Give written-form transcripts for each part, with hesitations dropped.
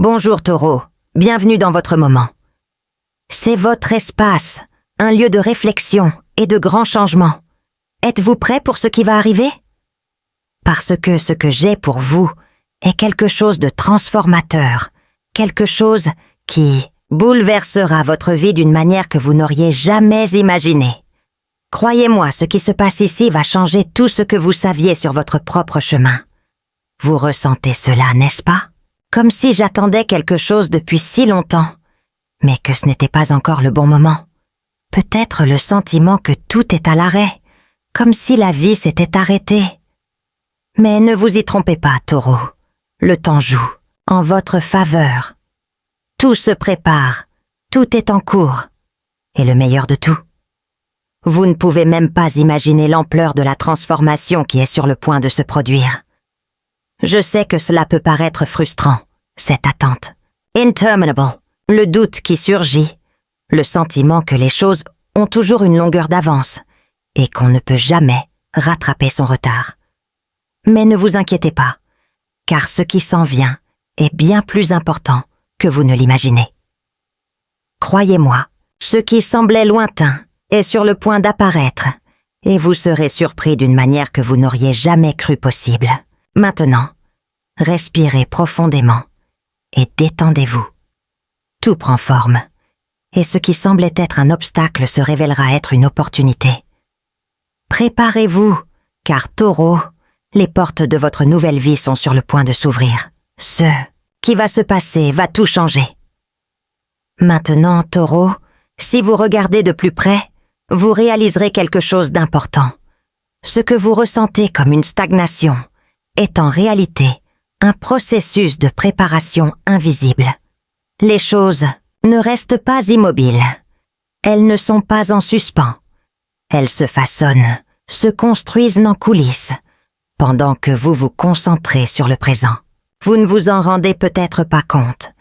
Bonjour Taureau, bienvenue dans votre moment. C'est votre espace, un lieu de réflexion et de grands changements. Êtes-vous prêt pour ce qui va arriver? Parce que ce que j'ai pour vous est quelque chose de transformateur, quelque chose qui bouleversera votre vie d'une manière que vous n'auriez jamais imaginée. Croyez-moi, ce qui se passe ici va changer tout ce que vous saviez sur votre propre chemin. Vous ressentez cela, n'est-ce pas? Comme si j'attendais quelque chose depuis si longtemps, mais que ce n'était pas encore le bon moment. Peut-être le sentiment que tout est à l'arrêt, comme si la vie s'était arrêtée. Mais ne vous y trompez pas, Taureau. Le temps joue, en votre faveur. Tout se prépare, tout est en cours. Et le meilleur de tout, vous ne pouvez même pas imaginer l'ampleur de la transformation qui est sur le point de se produire. Je sais que cela peut paraître frustrant, cette attente. Interminable, le doute qui surgit, le sentiment que les choses ont toujours une longueur d'avance et qu'on ne peut jamais rattraper son retard. Mais ne vous inquiétez pas, car ce qui s'en vient est bien plus important que vous ne l'imaginez. Croyez-moi, ce qui semblait lointain est sur le point d'apparaître et vous serez surpris d'une manière que vous n'auriez jamais cru possible. Maintenant, respirez profondément et détendez-vous. Tout prend forme et ce qui semblait être un obstacle se révélera être une opportunité. Préparez-vous, car Taureau, les portes de votre nouvelle vie sont sur le point de s'ouvrir. Ce qui va se passer va tout changer. Maintenant, Taureau, si vous regardez de plus près, vous réaliserez quelque chose d'important. Ce que vous ressentez comme une stagnation est en réalité un processus de préparation invisible. Les choses ne restent pas immobiles. Elles ne sont pas en suspens. Elles se façonnent, se construisent en coulisses, pendant que vous vous concentrez sur le présent. Vous ne vous en rendez peut-être pas compte,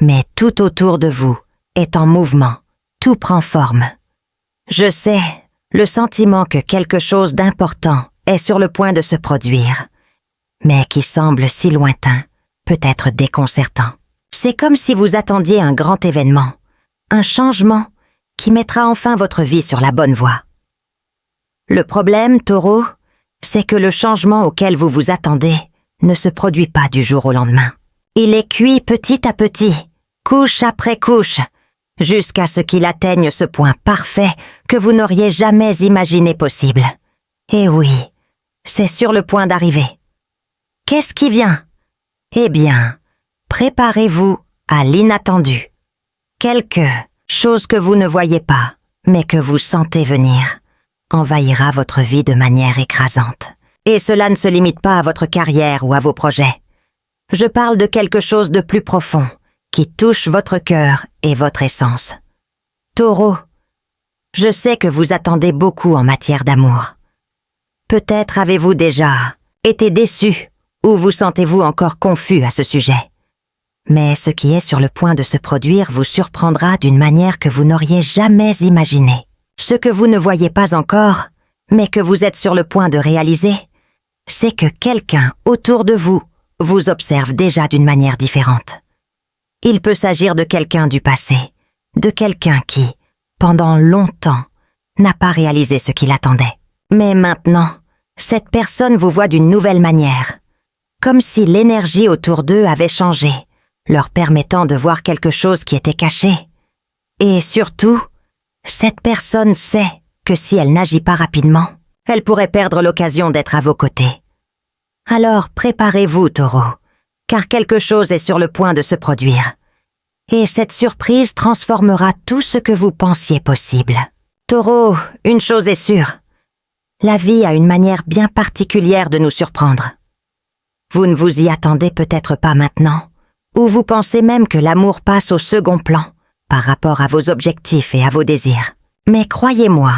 mais tout autour de vous est en mouvement, tout prend forme. Je sais, le sentiment que quelque chose d'important est sur le point de se produire, mais qui semble si lointain, peut être déconcertant. C'est comme si vous attendiez un grand événement, un changement qui mettra enfin votre vie sur la bonne voie. Le problème, Taureau, c'est que le changement auquel vous vous attendez ne se produit pas du jour au lendemain. Il est cuit petit à petit, couche après couche, jusqu'à ce qu'il atteigne ce point parfait que vous n'auriez jamais imaginé possible. Et oui, c'est sur le point d'arriver. Qu'est-ce qui vient? Eh bien, préparez-vous à l'inattendu. Quelque chose que vous ne voyez pas, mais que vous sentez venir, envahira votre vie de manière écrasante. Et cela ne se limite pas à votre carrière ou à vos projets. Je parle de quelque chose de plus profond, qui touche votre cœur et votre essence. Taureau, je sais que vous attendez beaucoup en matière d'amour. Peut-être avez-vous déjà été déçu ou vous sentez-vous encore confus à ce sujet. Mais ce qui est sur le point de se produire vous surprendra d'une manière que vous n'auriez jamais imaginée. Ce que vous ne voyez pas encore, mais que vous êtes sur le point de réaliser, c'est que quelqu'un autour de vous vous observe déjà d'une manière différente. Il peut s'agir de quelqu'un du passé, de quelqu'un qui, pendant longtemps, n'a pas réalisé ce qu'il attendait. Mais maintenant, cette personne vous voit d'une nouvelle manière, comme si l'énergie autour d'eux avait changé, leur permettant de voir quelque chose qui était caché. Et surtout, cette personne sait que si elle n'agit pas rapidement, elle pourrait perdre l'occasion d'être à vos côtés. Alors préparez-vous, Taureau, car quelque chose est sur le point de se produire. Et cette surprise transformera tout ce que vous pensiez possible. Taureau, une chose est sûre. La vie a une manière bien particulière de nous surprendre. Vous ne vous y attendez peut-être pas maintenant, ou vous pensez même que l'amour passe au second plan par rapport à vos objectifs et à vos désirs. Mais croyez-moi,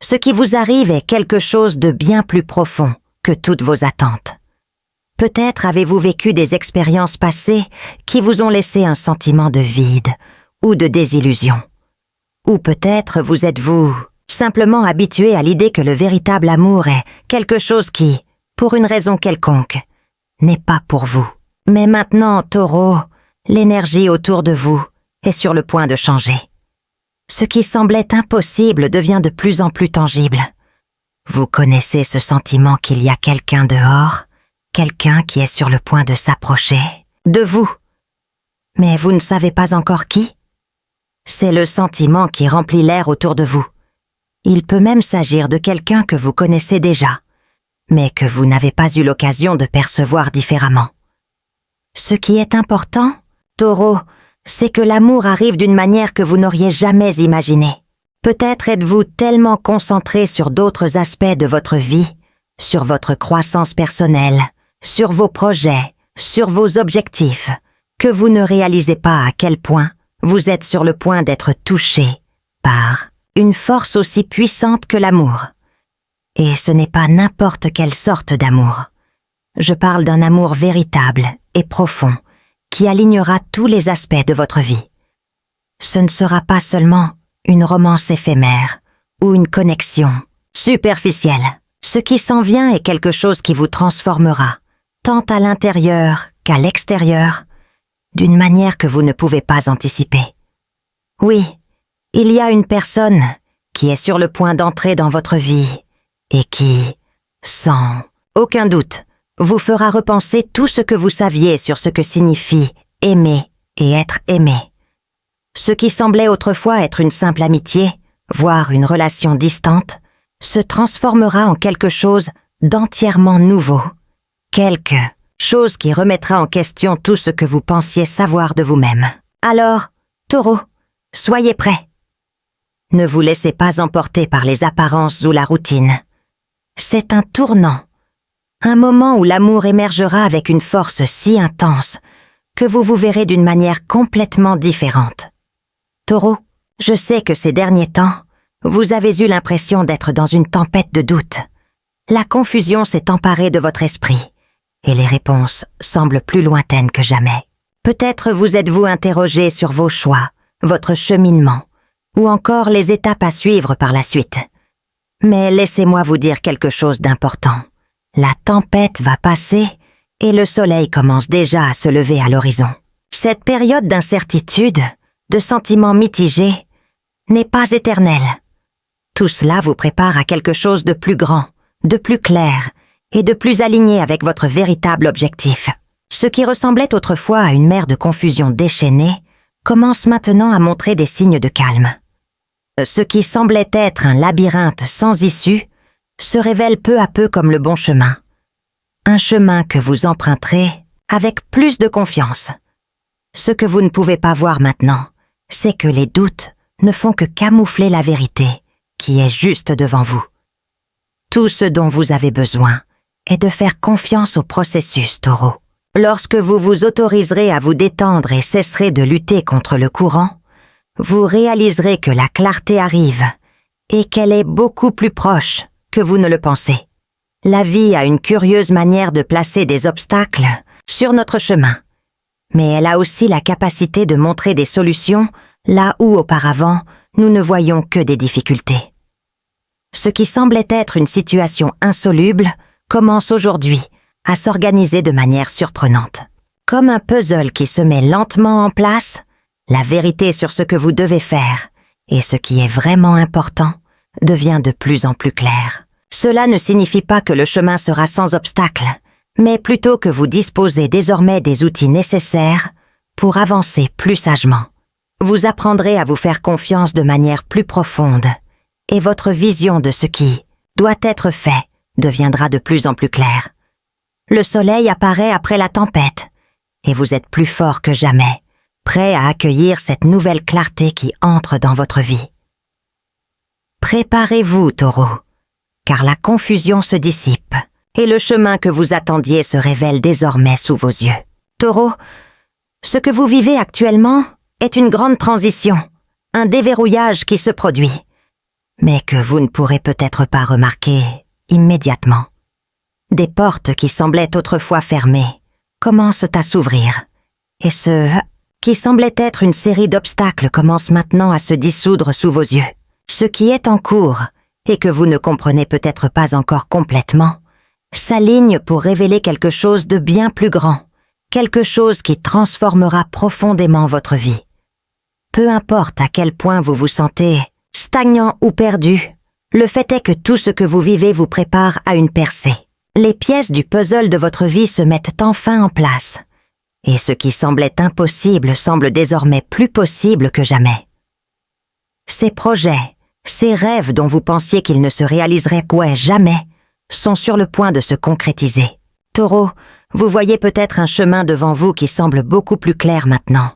ce qui vous arrive est quelque chose de bien plus profond que toutes vos attentes. Peut-être avez-vous vécu des expériences passées qui vous ont laissé un sentiment de vide ou de désillusion. Ou peut-être vous êtes-vous simplement habitué à l'idée que le véritable amour est quelque chose qui, pour une raison quelconque, n'est pas pour vous. Mais maintenant, Taureau, l'énergie autour de vous est sur le point de changer. Ce qui semblait impossible devient de plus en plus tangible. Vous connaissez ce sentiment qu'il y a quelqu'un dehors, quelqu'un qui est sur le point de s'approcher de vous. Mais vous ne savez pas encore qui? C'est le sentiment qui remplit l'air autour de vous. Il peut même s'agir de quelqu'un que vous connaissez déjà, mais que vous n'avez pas eu l'occasion de percevoir différemment. Ce qui est important, Taureau, c'est que l'amour arrive d'une manière que vous n'auriez jamais imaginée. Peut-être êtes-vous tellement concentré sur d'autres aspects de votre vie, sur votre croissance personnelle, sur vos projets, sur vos objectifs, que vous ne réalisez pas à quel point vous êtes sur le point d'être touché par une force aussi puissante que l'amour. Et ce n'est pas n'importe quelle sorte d'amour. Je parle d'un amour véritable et profond qui alignera tous les aspects de votre vie. Ce ne sera pas seulement une romance éphémère ou une connexion superficielle. Ce qui s'en vient est quelque chose qui vous transformera, tant à l'intérieur qu'à l'extérieur, d'une manière que vous ne pouvez pas anticiper. Oui, il y a une personne qui est sur le point d'entrer dans votre vie et qui, sans aucun doute, vous fera repenser tout ce que vous saviez sur ce que signifie aimer et être aimé. Ce qui semblait autrefois être une simple amitié, voire une relation distante, se transformera en quelque chose d'entièrement nouveau. Quelque chose qui remettra en question tout ce que vous pensiez savoir de vous-même. Alors, Taureau, soyez prêts. Ne vous laissez pas emporter par les apparences ou la routine. C'est un tournant, un moment où l'amour émergera avec une force si intense que vous vous verrez d'une manière complètement différente. Taureau, je sais que ces derniers temps, vous avez eu l'impression d'être dans une tempête de doute. La confusion s'est emparée de votre esprit et les réponses semblent plus lointaines que jamais. Peut-être vous êtes-vous interrogé sur vos choix, votre cheminement, ou encore les étapes à suivre par la suite. Mais laissez-moi vous dire quelque chose d'important. La tempête va passer et le soleil commence déjà à se lever à l'horizon. Cette période d'incertitude, de sentiments mitigés, n'est pas éternelle. Tout cela vous prépare à quelque chose de plus grand, de plus clair et de plus aligné avec votre véritable objectif. Ce qui ressemblait autrefois à une mer de confusion déchaînée commence maintenant à montrer des signes de calme. Ce qui semblait être un labyrinthe sans issue se révèle peu à peu comme le bon chemin. Un chemin que vous emprunterez avec plus de confiance. Ce que vous ne pouvez pas voir maintenant, c'est que les doutes ne font que camoufler la vérité qui est juste devant vous. Tout ce dont vous avez besoin est de faire confiance au processus, Taureau. Lorsque vous vous autoriserez à vous détendre et cesserez de lutter contre le courant, vous réaliserez que la clarté arrive et qu'elle est beaucoup plus proche que vous ne le pensez. La vie a une curieuse manière de placer des obstacles sur notre chemin, mais elle a aussi la capacité de montrer des solutions là où auparavant nous ne voyions que des difficultés. Ce qui semblait être une situation insoluble commence aujourd'hui à s'organiser de manière surprenante. Comme un puzzle qui se met lentement en place, la vérité sur ce que vous devez faire et ce qui est vraiment important devient de plus en plus claire. Cela ne signifie pas que le chemin sera sans obstacle, mais plutôt que vous disposez désormais des outils nécessaires pour avancer plus sagement. Vous apprendrez à vous faire confiance de manière plus profonde et votre vision de ce qui doit être fait deviendra de plus en plus claire. Le soleil apparaît après la tempête et vous êtes plus fort que jamais, prêt à accueillir cette nouvelle clarté qui entre dans votre vie. Préparez-vous, Taureau, car la confusion se dissipe et le chemin que vous attendiez se révèle désormais sous vos yeux. Taureau, ce que vous vivez actuellement est une grande transition, un déverrouillage qui se produit, mais que vous ne pourrez peut-être pas remarquer immédiatement. Des portes qui semblaient autrefois fermées commencent à s'ouvrir, et ce qui semblait être une série d'obstacles commence maintenant à se dissoudre sous vos yeux. Ce qui est en cours, et que vous ne comprenez peut-être pas encore complètement, s'aligne pour révéler quelque chose de bien plus grand quelque chose qui transformera profondément votre vie. Peu importe à quel point vous vous sentez stagnant ou perdu, le fait est que tout ce que vous vivez vous prépare à une percée. Les pièces du puzzle de votre vie se mettent enfin en place, et ce qui semblait impossible semble désormais plus possible que jamais. Ces projets, ces rêves dont vous pensiez qu'ils ne se réaliseraient jamais, sont sur le point de se concrétiser. Taureau, vous voyez peut-être un chemin devant vous qui semble beaucoup plus clair maintenant,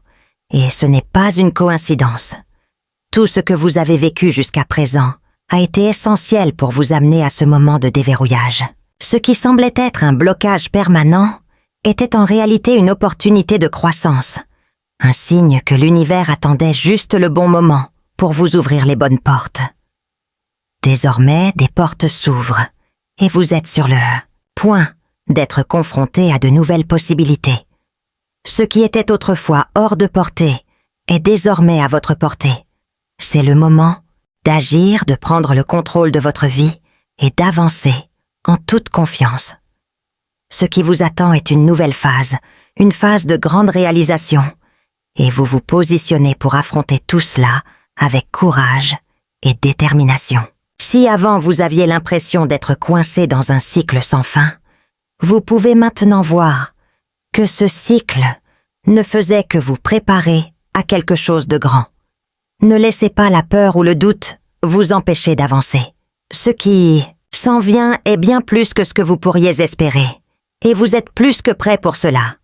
et ce n'est pas une coïncidence. Tout ce que vous avez vécu jusqu'à présent a été essentiel pour vous amener à ce moment de déverrouillage. Ce qui semblait être un blocage permanent était en réalité une opportunité de croissance, un signe que l'univers attendait juste le bon moment pour vous ouvrir les bonnes portes. Désormais, des portes s'ouvrent et vous êtes sur le point d'être confronté à de nouvelles possibilités. Ce qui était autrefois hors de portée est désormais à votre portée. C'est le moment d'agir, de prendre le contrôle de votre vie et d'avancer en toute confiance. Ce qui vous attend est une nouvelle phase, une phase de grande réalisation, et vous vous positionnez pour affronter tout cela avec courage et détermination. Si avant vous aviez l'impression d'être coincé dans un cycle sans fin, vous pouvez maintenant voir que ce cycle ne faisait que vous préparer à quelque chose de grand. Ne laissez pas la peur ou le doute vous empêcher d'avancer. Ce qui s'en vient est bien plus que ce que vous pourriez espérer, et vous êtes plus que prêt pour cela.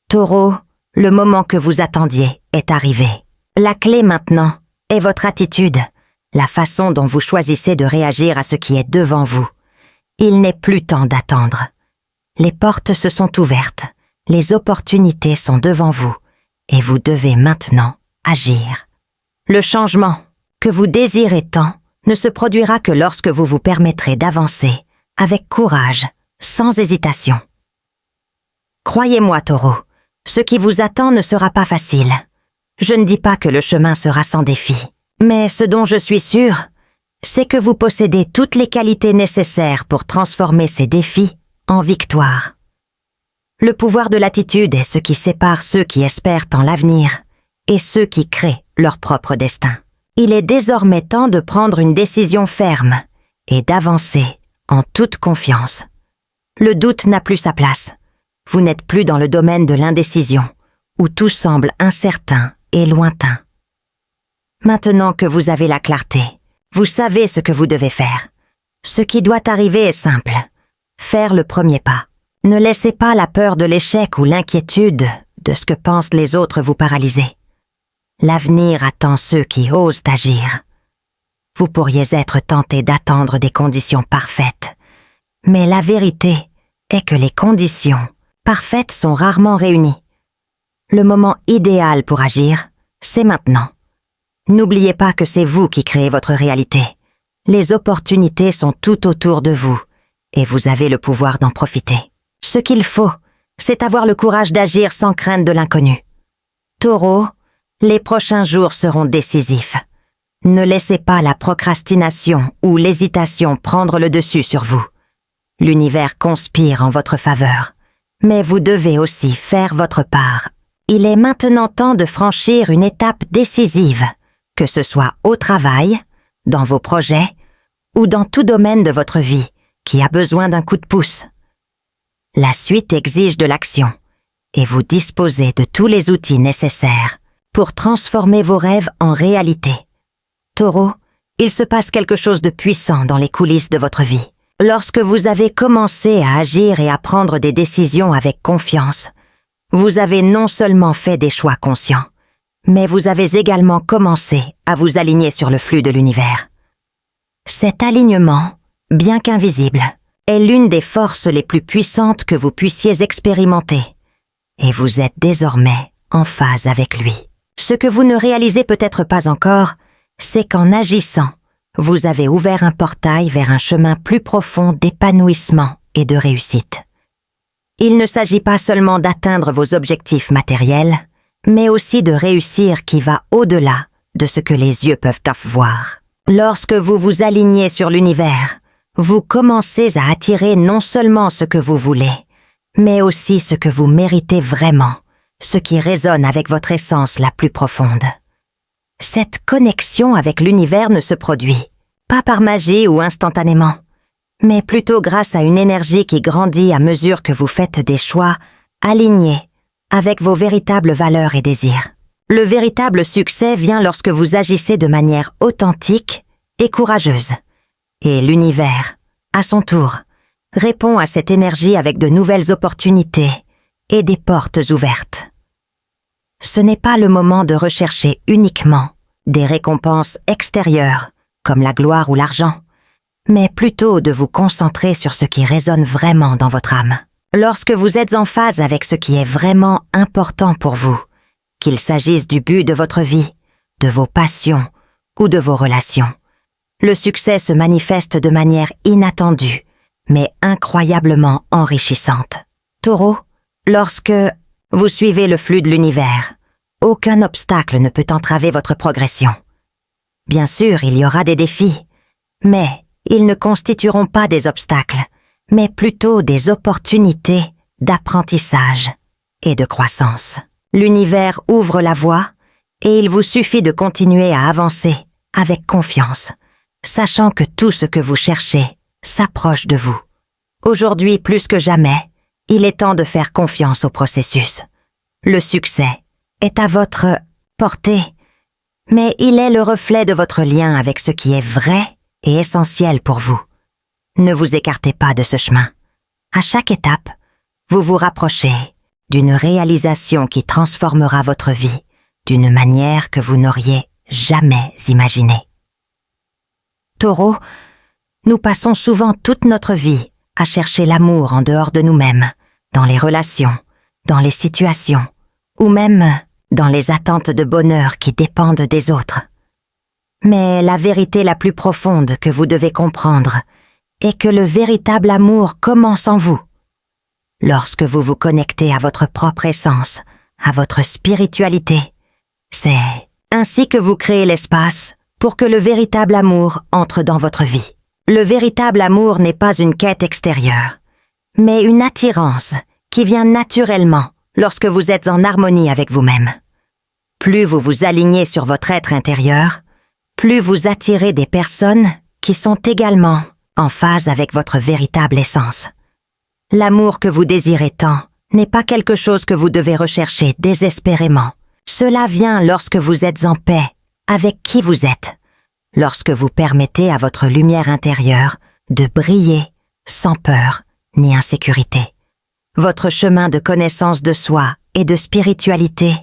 Taureau, le moment que vous attendiez est arrivé. La clé maintenant est votre attitude, la façon dont vous choisissez de réagir à ce qui est devant vous. Il n'est plus temps d'attendre. Les portes se sont ouvertes, les opportunités sont devant vous, et vous devez maintenant agir. Le changement que vous désirez tant ne se produira que lorsque vous vous permettrez d'avancer avec courage, sans hésitation. Croyez-moi, Taureau, ce qui vous attend ne sera pas facile. Je ne dis pas que le chemin sera sans défi, mais ce dont je suis sûre, c'est que vous possédez toutes les qualités nécessaires pour transformer ces défis en victoire. Le pouvoir de l'attitude est ce qui sépare ceux qui espèrent en l'avenir et ceux qui créent leur propre destin. Il est désormais temps de prendre une décision ferme et d'avancer en toute confiance. Le doute n'a plus sa place. Vous n'êtes plus dans le domaine de l'indécision, où tout semble incertain et lointain. Maintenant que vous avez la clarté, vous savez ce que vous devez faire. Ce qui doit arriver est simple. Faire le premier pas. Ne laissez pas la peur de l'échec ou l'inquiétude de ce que pensent les autres vous paralyser. L'avenir attend ceux qui osent agir. Vous pourriez être tenté d'attendre des conditions parfaites, mais la vérité est que les conditions parfaites sont rarement réunies. Le moment idéal pour agir, c'est maintenant. N'oubliez pas que c'est vous qui créez votre réalité. Les opportunités sont tout autour de vous, et vous avez le pouvoir d'en profiter. Ce qu'il faut, c'est avoir le courage d'agir sans crainte de l'inconnu. Taureau, les prochains jours seront décisifs. Ne laissez pas la procrastination ou l'hésitation prendre le dessus sur vous. L'univers conspire en votre faveur, mais vous devez aussi faire votre part. Il est maintenant temps de franchir une étape décisive, que ce soit au travail, dans vos projets ou dans tout domaine de votre vie qui a besoin d'un coup de pouce. La suite exige de l'action et vous disposez de tous les outils nécessaires pour transformer vos rêves en réalité. Taureau, il se passe quelque chose de puissant dans les coulisses de votre vie. Lorsque vous avez commencé à agir et à prendre des décisions avec confiance, vous avez non seulement fait des choix conscients, mais vous avez également commencé à vous aligner sur le flux de l'univers. Cet alignement, bien qu'invisible, est l'une des forces les plus puissantes que vous puissiez expérimenter, et vous êtes désormais en phase avec lui. Ce que vous ne réalisez peut-être pas encore, c'est qu'en agissant, vous avez ouvert un portail vers un chemin plus profond d'épanouissement et de réussite. Il ne s'agit pas seulement d'atteindre vos objectifs matériels, mais aussi de réussir qui va au-delà de ce que les yeux peuvent voir. Lorsque vous vous alignez sur l'univers, vous commencez à attirer non seulement ce que vous voulez, mais aussi ce que vous méritez vraiment, ce qui résonne avec votre essence la plus profonde. Cette connexion avec l'univers ne se produit pas par magie ou instantanément, mais plutôt grâce à une énergie qui grandit à mesure que vous faites des choix alignés avec vos véritables valeurs et désirs. Le véritable succès vient lorsque vous agissez de manière authentique et courageuse. Et l'univers, à son tour, répond à cette énergie avec de nouvelles opportunités et des portes ouvertes. Ce n'est pas le moment de rechercher uniquement des récompenses extérieures, comme la gloire ou l'argent, mais plutôt de vous concentrer sur ce qui résonne vraiment dans votre âme. Lorsque vous êtes en phase avec ce qui est vraiment important pour vous, qu'il s'agisse du but de votre vie, de vos passions ou de vos relations, le succès se manifeste de manière inattendue, mais incroyablement enrichissante. Taureau, lorsque vous suivez le flux de l'univers, aucun obstacle ne peut entraver votre progression. Bien sûr, il y aura des défis, mais ils ne constitueront pas des obstacles, mais plutôt des opportunités d'apprentissage et de croissance. L'univers ouvre la voie et il vous suffit de continuer à avancer avec confiance, sachant que tout ce que vous cherchez s'approche de vous. Aujourd'hui, plus que jamais, il est temps de faire confiance au processus. Le succès est à votre portée, mais il est le reflet de votre lien avec ce qui est vrai et essentiel pour vous. Ne vous écartez pas de ce chemin. À chaque étape, vous vous rapprochez d'une réalisation qui transformera votre vie d'une manière que vous n'auriez jamais imaginée. Taureau, nous passons souvent toute notre vie à chercher l'amour en dehors de nous-mêmes, dans les relations, dans les situations, ou même dans les attentes de bonheur qui dépendent des autres. Mais la vérité la plus profonde que vous devez comprendre est que le véritable amour commence en vous. Lorsque vous vous connectez à votre propre essence, à votre spiritualité, c'est ainsi que vous créez l'espace pour que le véritable amour entre dans votre vie. Le véritable amour n'est pas une quête extérieure, mais une attirance qui vient naturellement lorsque vous êtes en harmonie avec vous-même. Plus vous vous alignez sur votre être intérieur, plus vous attirez des personnes qui sont également en phase avec votre véritable essence. L'amour que vous désirez tant n'est pas quelque chose que vous devez rechercher désespérément. Cela vient lorsque vous êtes en paix avec qui vous êtes, lorsque vous permettez à votre lumière intérieure de briller sans peur ni insécurité. Votre chemin de connaissance de soi et de spiritualité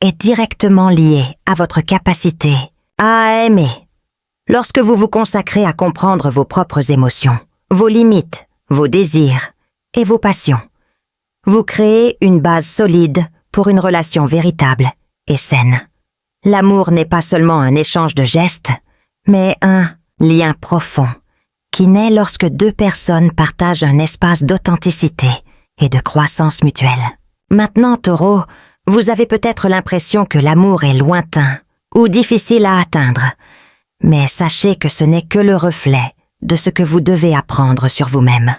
est directement lié à votre capacité à aimer. Lorsque vous vous consacrez à comprendre vos propres émotions, vos limites, vos désirs et vos passions, vous créez une base solide pour une relation véritable et saine. L'amour n'est pas seulement un échange de gestes, mais un lien profond qui naît lorsque deux personnes partagent un espace d'authenticité et de croissance mutuelle. Maintenant, Taureau, vous avez peut-être l'impression que l'amour est lointain ou difficile à atteindre, mais sachez que ce n'est que le reflet de ce que vous devez apprendre sur vous-même.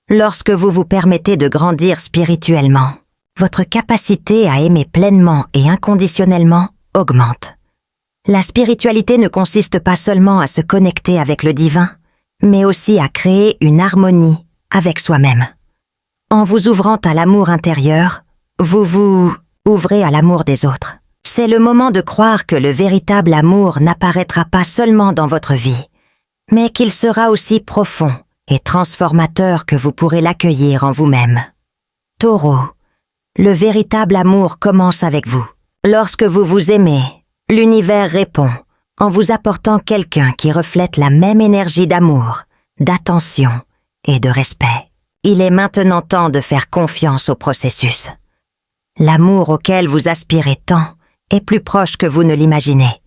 Lorsque vous vous permettez de grandir spirituellement, votre capacité à aimer pleinement et inconditionnellement augmente. La spiritualité ne consiste pas seulement à se connecter avec le divin, mais aussi à créer une harmonie avec soi-même. En vous ouvrant à l'amour intérieur, vous vous ouvrez à l'amour des autres. C'est le moment de croire que le véritable amour n'apparaîtra pas seulement dans votre vie, mais qu'il sera aussi profond et transformateur que vous pourrez l'accueillir en vous-même. Taureau, le véritable amour commence avec vous. Lorsque vous vous aimez, l'univers répond en vous apportant quelqu'un qui reflète la même énergie d'amour, d'attention et de respect. Il est maintenant temps de faire confiance au processus. L'amour auquel vous aspirez tant est plus proche que vous ne l'imaginez,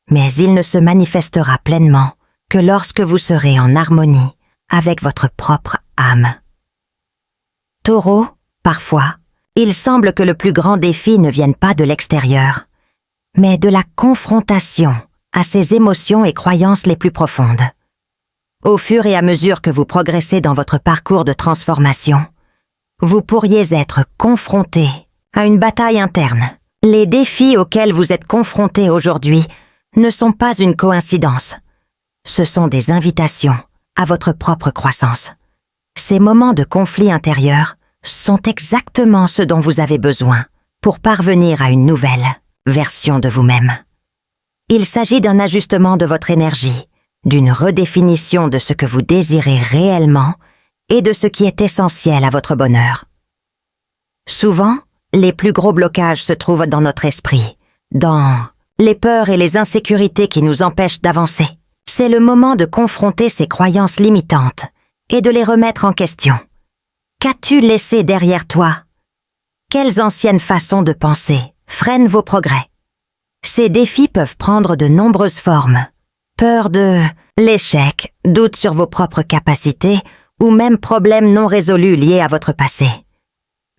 mais il ne se manifestera pleinement que lorsque vous serez en harmonie avec votre propre âme. Taureau, parfois, il semble que le plus grand défi ne vienne pas de l'extérieur, mais de la confrontation à ses émotions et croyances les plus profondes. Au fur et à mesure que vous progressez dans votre parcours de transformation, vous pourriez être confronté à une bataille interne. Les défis auxquels vous êtes confrontés aujourd'hui ne sont pas une coïncidence. Ce sont des invitations à votre propre croissance. Ces moments de conflit intérieur sont exactement ce dont vous avez besoin pour parvenir à une nouvelle version de vous-même. Il s'agit d'un ajustement de votre énergie, d'une redéfinition de ce que vous désirez réellement et de ce qui est essentiel à votre bonheur. Souvent, les plus gros blocages se trouvent dans notre esprit, dans les peurs et les insécurités qui nous empêchent d'avancer. C'est le moment de confronter ces croyances limitantes et de les remettre en question. Qu'as-tu laissé derrière toi? Quelles anciennes façons de penser freinent vos progrès? Ces défis peuvent prendre de nombreuses formes. Peur de l'échec, doute sur vos propres capacités ou même problèmes non résolus liés à votre passé.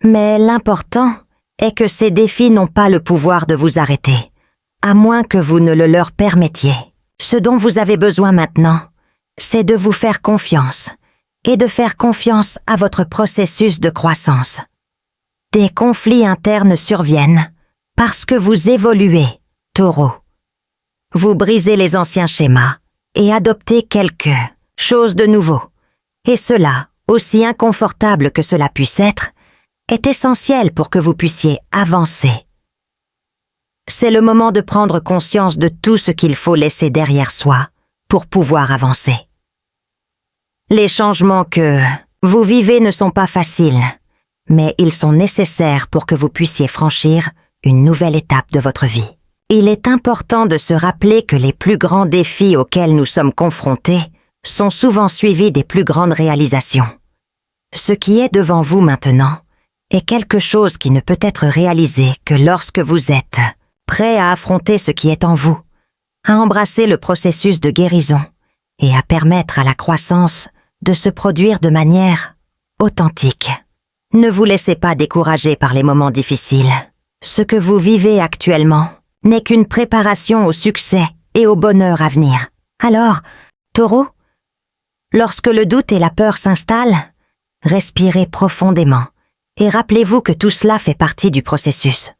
Mais l'important est que ces défis n'ont pas le pouvoir de vous arrêter, à moins que vous ne le leur permettiez. Ce dont vous avez besoin maintenant, c'est de vous faire confiance et de faire confiance à votre processus de croissance. Des conflits internes surviennent parce que vous évoluez, Taureau. Vous brisez les anciens schémas et adoptez quelque chose de nouveau. Et cela, aussi inconfortable que cela puisse être, est essentiel pour que vous puissiez avancer. C'est le moment de prendre conscience de tout ce qu'il faut laisser derrière soi pour pouvoir avancer. Les changements que vous vivez ne sont pas faciles, mais ils sont nécessaires pour que vous puissiez franchir une nouvelle étape de votre vie. Il est important de se rappeler que les plus grands défis auxquels nous sommes confrontés sont souvent suivis des plus grandes réalisations. Ce qui est devant vous maintenant est quelque chose qui ne peut être réalisé que lorsque vous êtes prêt à affronter ce qui est en vous, à embrasser le processus de guérison et à permettre à la croissance de se produire de manière authentique. Ne vous laissez pas décourager par les moments difficiles. Ce que vous vivez actuellement n'est qu'une préparation au succès et au bonheur à venir. Alors, Taureau, lorsque le doute et la peur s'installent, respirez profondément et rappelez-vous que tout cela fait partie du processus.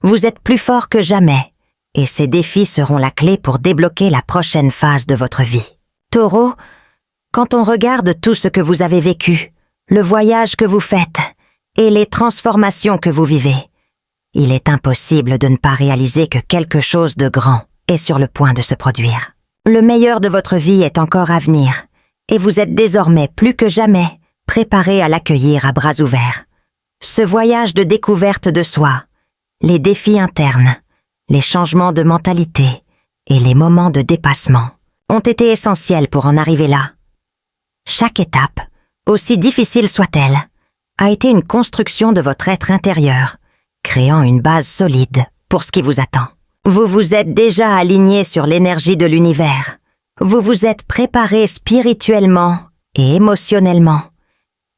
Vous êtes plus fort que jamais et ces défis seront la clé pour débloquer la prochaine phase de votre vie. Taureau, quand on regarde tout ce que vous avez vécu, le voyage que vous faites et les transformations que vous vivez, il est impossible de ne pas réaliser que quelque chose de grand est sur le point de se produire. Le meilleur de votre vie est encore à venir et vous êtes désormais plus que jamais préparé à l'accueillir à bras ouverts. Ce voyage de découverte de soi, les défis internes, les changements de mentalité et les moments de dépassement ont été essentiels pour en arriver là. Chaque étape, aussi difficile soit-elle, a été une construction de votre être intérieur, créant une base solide pour ce qui vous attend. Vous vous êtes déjà aligné sur l'énergie de l'univers. Vous vous êtes préparé spirituellement et émotionnellement.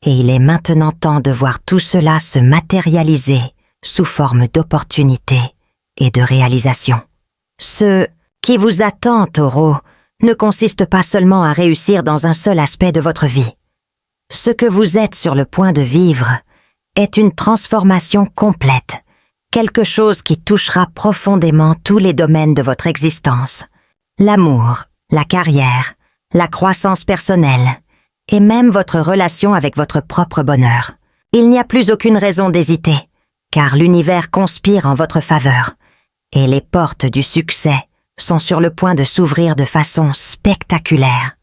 Et il est maintenant temps de voir tout cela se matérialiser sous forme d'opportunités et de réalisations. Ce qui vous attend, Taureau, ne consiste pas seulement à réussir dans un seul aspect de votre vie. Ce que vous êtes sur le point de vivre est une transformation complète, quelque chose qui touchera profondément tous les domaines de votre existence. L'amour, la carrière, la croissance personnelle et même votre relation avec votre propre bonheur. Il n'y a plus aucune raison d'hésiter, car l'univers conspire en votre faveur et les portes du succès sont sur le point de s'ouvrir de façon spectaculaire.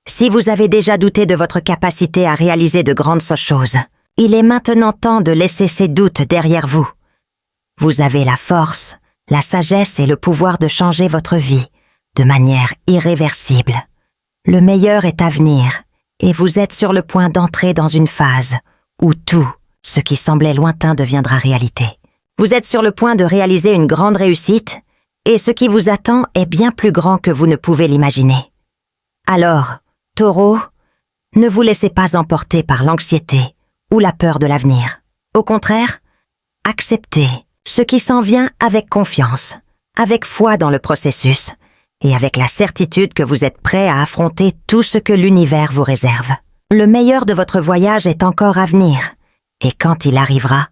Si vous avez déjà douté de votre capacité à réaliser de grandes choses, il est maintenant temps de laisser ces doutes derrière vous. Vous avez la force, la sagesse et le pouvoir de changer votre vie de manière irréversible. Le meilleur est à venir et vous êtes sur le point d'entrer dans une phase où tout ce qui semblait lointain deviendra réalité. Vous êtes sur le point de réaliser une grande réussite et ce qui vous attend est bien plus grand que vous ne pouvez l'imaginer. Alors, Taureau, ne vous laissez pas emporter par l'anxiété ou la peur de l'avenir. Au contraire, acceptez ce qui s'en vient avec confiance, avec foi dans le processus et avec la certitude que vous êtes prêt à affronter tout ce que l'univers vous réserve. Le meilleur de votre voyage est encore à venir Et quand il arrivera,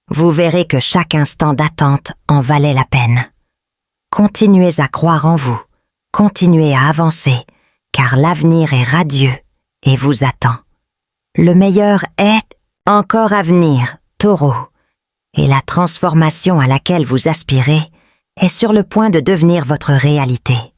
vous verrez que chaque instant d'attente en valait la peine. Continuez à croire en vous, continuez à avancer, car l'avenir est radieux et vous attend. Le meilleur est encore à venir, Taureau, et la transformation à laquelle vous aspirez est sur le point de devenir votre réalité.